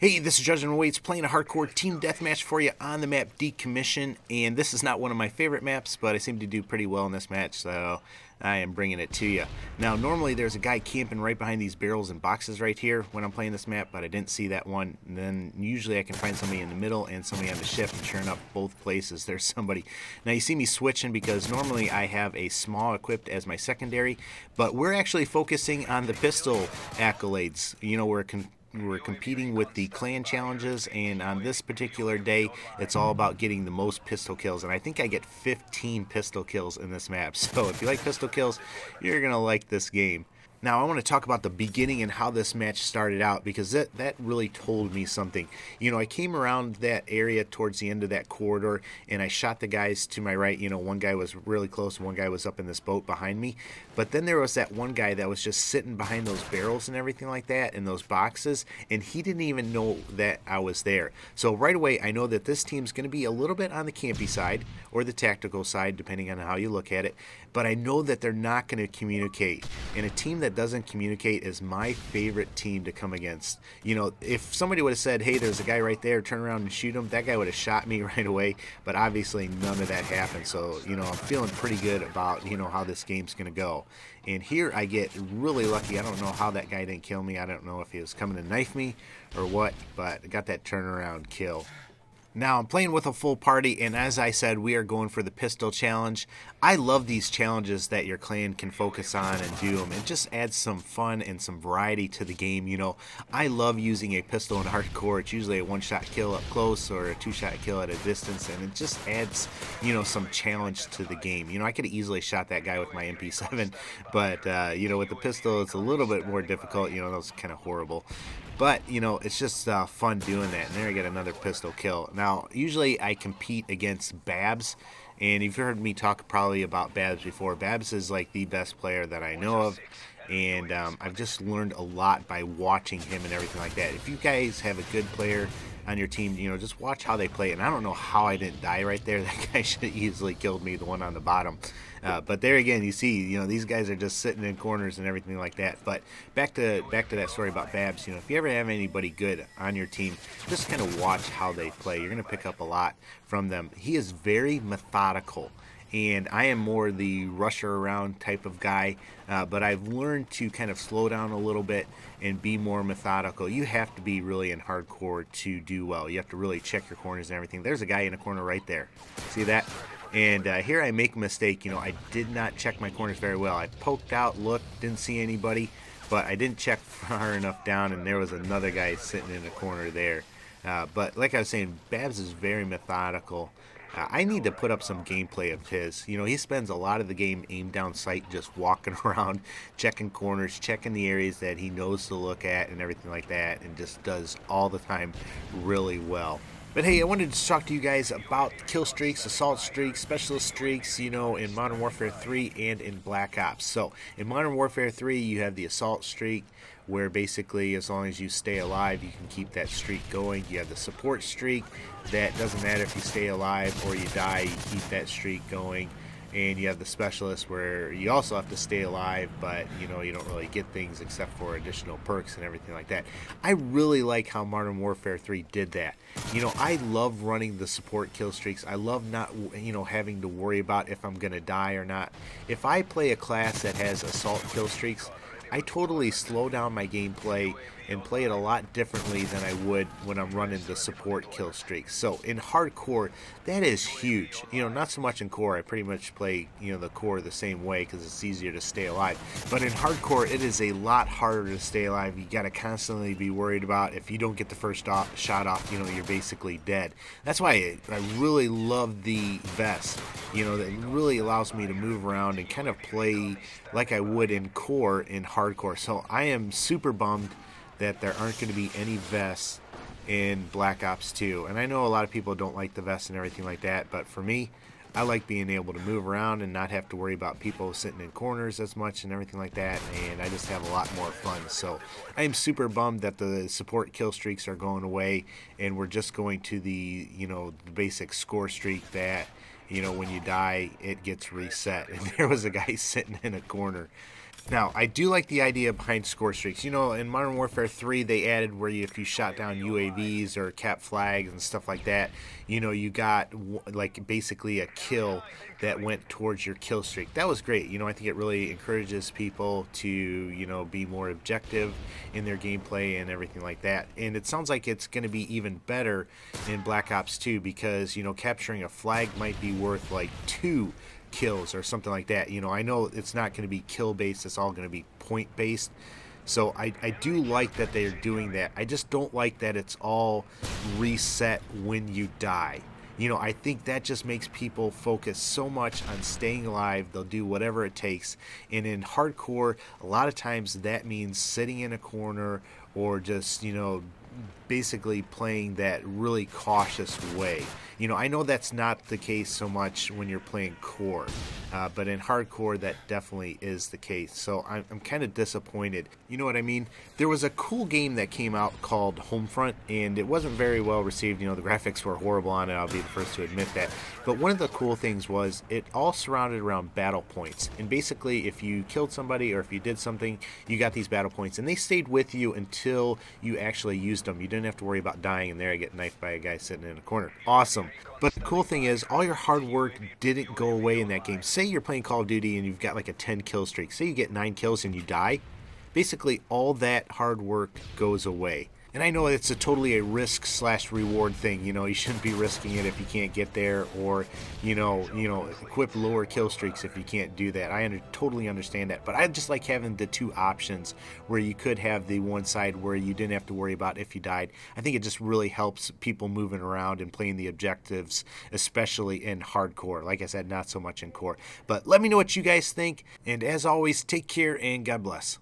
Hey, this is Judgment Waits playing a hardcore team deathmatch for you on the map Decommission, and this is not one of my favorite maps, but I seem to do pretty well in this match, so I am bringing it to you. Now, normally there's a guy camping right behind these barrels and boxes right here when I'm playing this map, but I didn't see that one. And then usually I can find somebody in the middle and somebody on the ship, and sure enough, both places there's somebody. Now, you see me switching because normally I have a small equipped as my secondary, but we're actually focusing on the pistol accolades. You know, we're competing with the clan challenges, and on this particular day it's all about getting the most pistol kills, and I think I get 15 pistol kills in this map. So if you like pistol kills, you're gonna like this game. Now I want to talk about the beginning and how this match started out, because that really told me something. You know, I came around that area towards the end of that corridor and I shot the guys to my right. You know, one guy was really close, one guy was up in this boat behind me. But then there was that one guy that was just sitting behind those barrels and everything like that in those boxes, and he didn't even know that I was there. So right away I know that this team's going to be a little bit on the campy side or the tactical side, depending on how you look at it. But I know that they're not going to communicate. And a team that doesn't communicate is my favorite team to come against. You know, if somebody would have said, hey, there's a guy right there, turn around and shoot him, that guy would have shot me right away. But obviously none of that happened. So, you know, I'm feeling pretty good about, you know, how this game's going to go. And here I get really lucky. I don't know how that guy didn't kill me. I don't know if he was coming to knife me or what, but I got that turnaround kill. Now, I'm playing with a full party, and as I said, we are going for the pistol challenge. I love these challenges that your clan can focus on and do them. It just adds some fun and some variety to the game. You know, I love using a pistol in hardcore. It's usually a one-shot kill up close or a two-shot kill at a distance, and it just adds, you know, some challenge to the game. You know, I could have easily shot that guy with my MP7, but, you know, with the pistol, it's a little bit more difficult. You know, that was kind of horrible. But, you know, it's just fun doing that. And there I get another pistol kill. Now, usually I compete against Babs. And you've heard me talk probably about Babs before. Babs is like the best player that I know of. And I've just learned a lot by watching him and everything like that. If you guys have a good player on your team, you know, just watch how they play. And I don't know how I didn't die right there. That guy should have easily killed me, the one on the bottom. But there again, you see, you know, these guys are just sitting in corners and everything like that. But back to that story about Babs. You know, if you ever have anybody good on your team, just kind of watch how they play. You're going to pick up a lot from them. He is very methodical. And I am more the rusher around type of guy, but I've learned to kind of slow down a little bit and be more methodical. You have to be really in hardcore to do well. You have to really check your corners and everything. There's a guy in a corner right there. See that? And here I make a mistake. You know, I did not check my corners very well. I poked out, looked, didn't see anybody, but I didn't check far enough down, and there was another guy sitting in the corner there. But like I was saying, Babs is very methodical. I need to put up some gameplay of his. You know, he spends a lot of the game aimed down sight, just walking around, checking corners, checking the areas that he knows to look at and everything like that, and just does all the time really well. But hey, I wanted to talk to you guys about kill streaks, assault streaks, specialist streaks, you know, in Modern Warfare 3 and in Black Ops. So, in Modern Warfare 3, you have the assault streak, where basically as long as you stay alive, you can keep that streak going. You have the support streak, that doesn't matter if you stay alive or you die, you keep that streak going. And you have the specialist, where you also have to stay alive, but you know, you don't really get things except for additional perks and everything like that. I really like how Modern Warfare 3 did that. You know, I love running the support kill streaks. I love not, you know, having to worry about if I'm gonna die or not. If I play a class that has assault kill streaks, I totally slow down my gameplay and play it a lot differently than I would when I'm running the support kill streaks. So in hardcore, that is huge. You know, not so much in core. I pretty much play, you know, the core the same way because it's easier to stay alive. But in hardcore, it is a lot harder to stay alive. You got to constantly be worried about if you don't get the first shot off, you know, you're basically dead. That's why I really love the vest. You know, that really allows me to move around and kind of play like I would in core in hardcore. So I am super bummed that there aren't going to be any vests in Black Ops 2. And I know a lot of people don't like the vests and everything like that, but for me, I like being able to move around and not have to worry about people sitting in corners as much and everything like that, and I just have a lot more fun. So I am super bummed that the support kill streaks are going away, and we're just going to the, you know, the basic score streak that, you know, when you die, it gets reset. And there was a guy sitting in a corner. Now, I do like the idea behind score streaks. You know, in Modern Warfare 3, they added where if you shot down UAVs or cap flags and stuff like that, you know, you got like basically a kill that went towards your kill streak. That was great. You know, I think it really encourages people to, you know, be more objective in their gameplay and everything like that. And it sounds like it's going to be even better in Black Ops 2 because, you know, capturing a flag might be worth like 2 kills or something like that. You know, I know it's not going to be kill based, it's all going to be point based. So I do like that they're doing that. I just don't like that it's all reset when you die. You know, I think that just makes people focus so much on staying alive. They'll do whatever it takes. And in hardcore, a lot of times that means sitting in a corner or just, you know, basically playing that really cautious way. You know, I know that's not the case so much when you're playing core, but in hardcore that definitely is the case. So I'm kind of disappointed. You know what I mean? There was a cool game that came out called Homefront, and it wasn't very well received. You know, the graphics were horrible on it, I'll be the first to admit that. But one of the cool things was it all surrounded around battle points. And basically, if you killed somebody or if you did something, you got these battle points, and they stayed with you until you actually used them. You didn't have to worry about dying, and there I get knifed by a guy sitting in a corner. Awesome. But the cool thing is, all your hard work didn't go away in that game. Say you're playing Call of Duty and you've got like a 10 kill streak. Say you get 9 kills and you die. Basically, all that hard work goes away. And I know it's totally a risk/reward thing. You know, you shouldn't be risking it if you can't get there, or you know, equip lower kill streaks if you can't do that. I totally understand that, but I just like having the two options where you could have the one side where you didn't have to worry about if you died. I think it just really helps people moving around and playing the objectives, especially in hardcore. Like I said, not so much in core. But let me know what you guys think, and as always, take care and God bless.